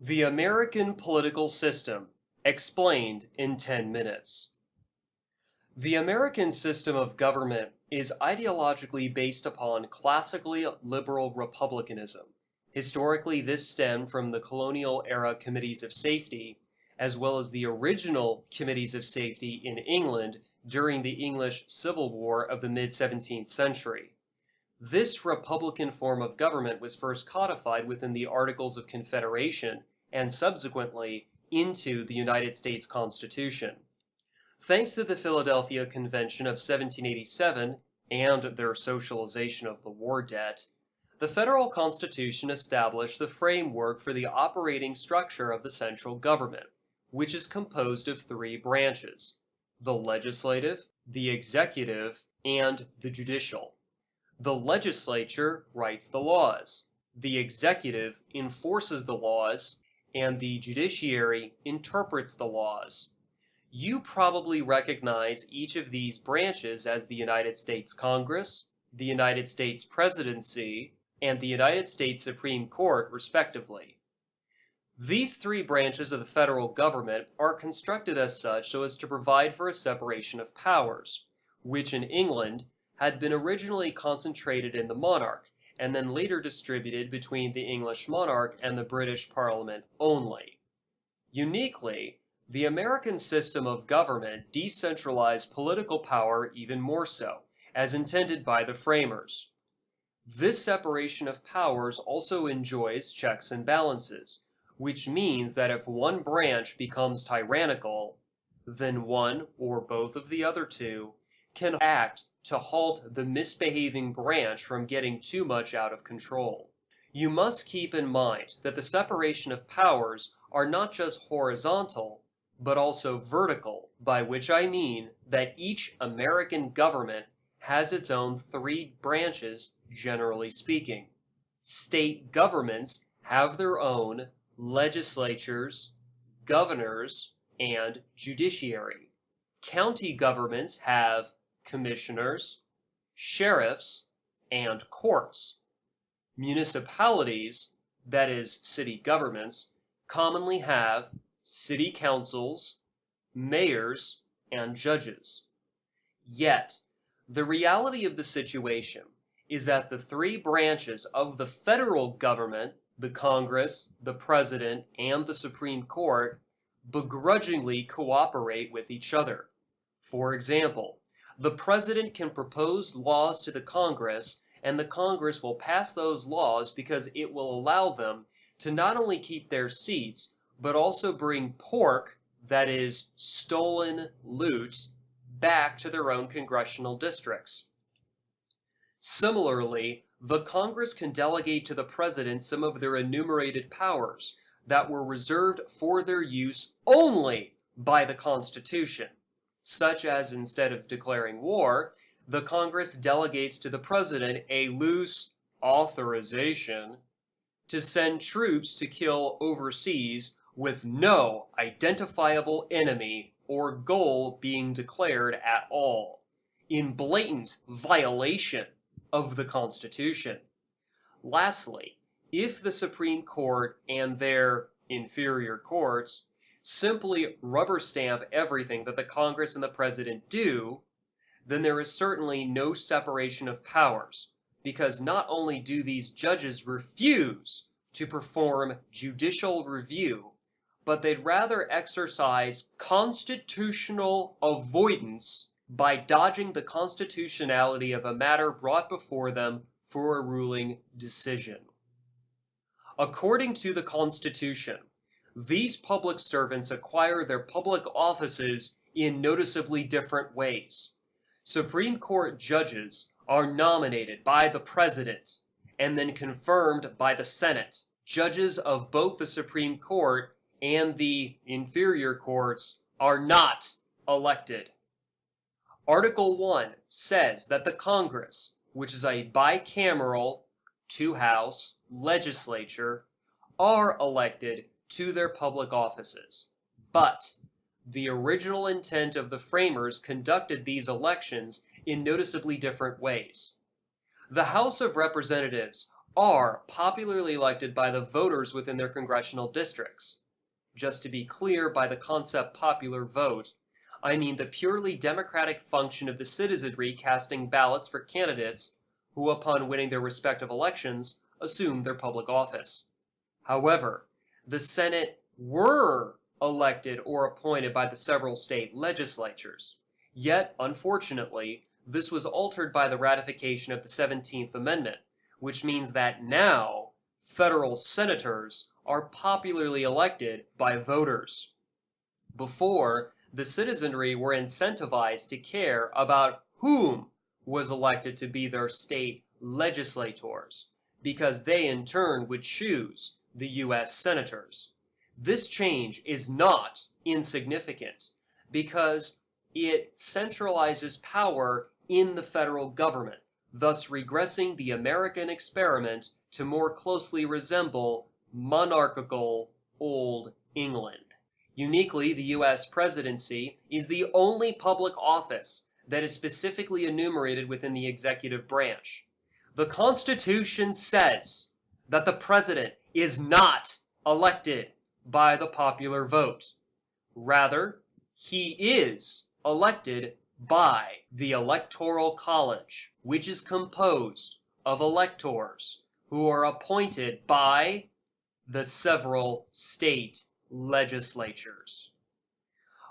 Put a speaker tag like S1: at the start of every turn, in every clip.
S1: The American Political System, explained in 10 minutes. The American system of government is ideologically based upon classically liberal republicanism. Historically, this stemmed from the colonial era committees of safety, as well as the original committees of safety in England during the English Civil War of the mid-17th century. This republican form of government was first codified within the Articles of Confederation and subsequently into the United States Constitution. Thanks to the Philadelphia Convention of 1787 and their socialization of the war debt, the federal Constitution established the framework for the operating structure of the central government, which is composed of three branches: the legislative, the executive, and the judicial. The legislature writes the laws, the executive enforces the laws, and the judiciary interprets the laws. You probably recognize each of these branches as the United States Congress, the United States Presidency, and the United States Supreme Court, respectively. These three branches of the federal government are constructed as such so as to provide for a separation of powers, which in England had been originally concentrated in the monarch, and then later distributed between the English monarch and the British Parliament only. Uniquely, the American system of government decentralized political power even more so, as intended by the framers. This separation of powers also enjoys checks and balances, which means that if one branch becomes tyrannical, then one or both of the other two can act to halt the misbehaving branch from getting too much out of control. You must keep in mind that the separation of powers are not just horizontal, but also vertical, by which I mean that each American government has its own three branches, generally speaking. State governments have their own legislatures, governors, and judiciary. County governments have commissioners, sheriffs, and courts. Municipalities, that is, city governments, commonly have city councils, mayors, and judges. Yet, the reality of the situation is that the three branches of the federal government, the Congress, the President, and the Supreme Court, begrudgingly cooperate with each other. For example, the President can propose laws to the Congress, and the Congress will pass those laws because it will allow them to not only keep their seats, but also bring pork, that is, stolen loot, back to their own congressional districts. Similarly, the Congress can delegate to the President some of their enumerated powers that were reserved for their use only by the Constitution, such as instead of declaring war, the Congress delegates to the President a loose authorization to send troops to kill overseas with no identifiable enemy or goal being declared at all, in blatant violation of the Constitution. Lastly, if the Supreme Court and their inferior courts simply rubber stamp everything that the Congress and the President do, then there is certainly no separation of powers, because not only do these judges refuse to perform judicial review, but they'd rather exercise constitutional avoidance by dodging the constitutionality of a matter brought before them for a ruling decision. According to the Constitution, these public servants acquire their public offices in noticeably different ways. Supreme Court judges are nominated by the President and then confirmed by the Senate. Judges of both the Supreme Court and the inferior courts are not elected. Article 1 says that the Congress, which is a bicameral, two-house legislature, are elected to their public offices. But the original intent of the framers conducted these elections in noticeably different ways. The House of Representatives are popularly elected by the voters within their congressional districts. Just to be clear, by the concept popular vote, I mean the purely democratic function of the citizenry casting ballots for candidates who, upon winning their respective elections, assume their public office. However, the Senate were elected or appointed by the several state legislatures. Yet, unfortunately, this was altered by the ratification of the 17th Amendment, which means that now federal senators are popularly elected by voters. Before, the citizenry were incentivized to care about whom was elected to be their state legislators, because they in turn would choose the U.S. senators. This change is not insignificant because it centralizes power in the federal government, thus regressing the American experiment to more closely resemble monarchical Old England. Uniquely, the U.S. presidency is the only public office that is specifically enumerated within the executive branch. The Constitution says that the president is not elected by the popular vote. Rather, he is elected by the Electoral College, which is composed of electors who are appointed by the several state legislatures.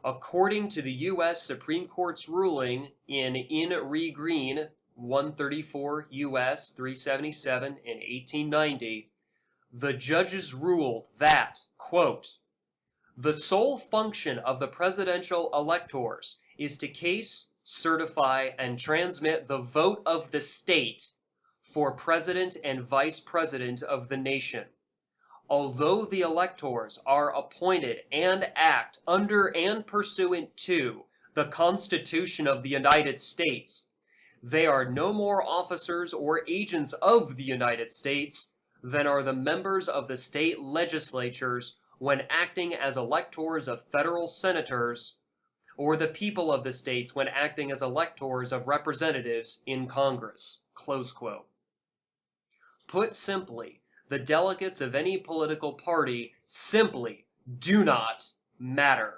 S1: According to the U.S. Supreme Court's ruling in re Green 134 U.S. 377 in 1890, the judges ruled that, quote, the sole function of the presidential electors is to case, certify, and transmit the vote of the state for president and vice president of the nation. Although the electors are appointed and act under and pursuant to the Constitution of the United States, they are no more officers or agents of the United States than are the members of the state legislatures when acting as electors of federal senators, or the people of the states when acting as electors of representatives in Congress. Close quote. Put simply, the delegates of any political party simply do not matter,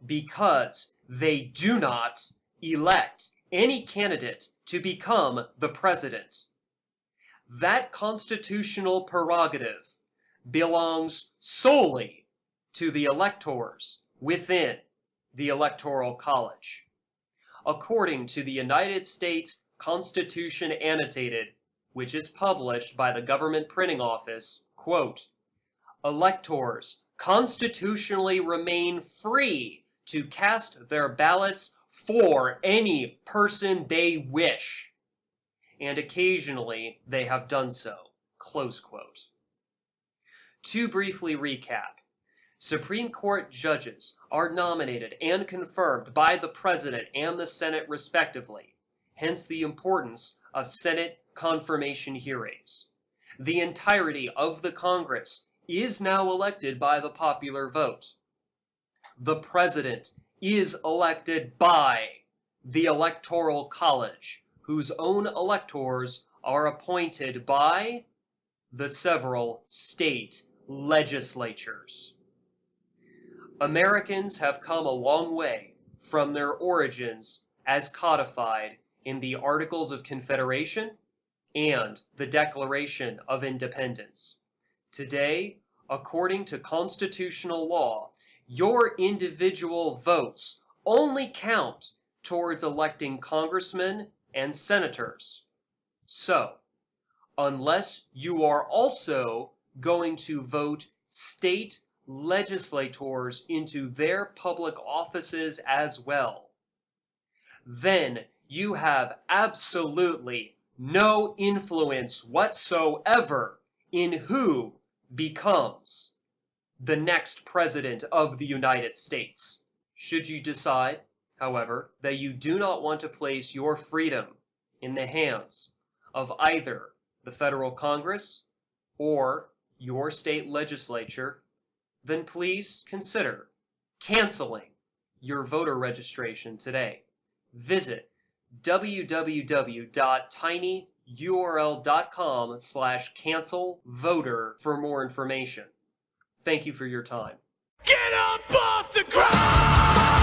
S1: because they do not elect any candidate to become the president. That constitutional prerogative belongs solely to the electors within the Electoral College. According to the United States Constitution Annotated, which is published by the Government Printing Office, quote, electors constitutionally remain free to cast their ballots for any person they wish, and occasionally they have done so, close quote. To briefly recap, Supreme Court judges are nominated and confirmed by the President and the Senate respectively, hence the importance of Senate confirmation hearings. The entirety of the Congress is now elected by the popular vote. The President is elected by the Electoral College, whose own electors are appointed by the several state legislatures. Americans have come a long way from their origins as codified in the Articles of Confederation and the Declaration of Independence. Today, according to constitutional law, your individual votes only count towards electing congressmen and senators. So, unless you are also going to vote state legislators into their public offices as well, then you have absolutely no influence whatsoever in who becomes the next president of the United States. Should you decide, however, that you do not want to place your freedom in the hands of either the federal Congress or your state legislature, then please consider canceling your voter registration today. Visit www.tinyurl.com url.com/cancelvoter for more information. Thank you for your time.
S2: Get up off the ground!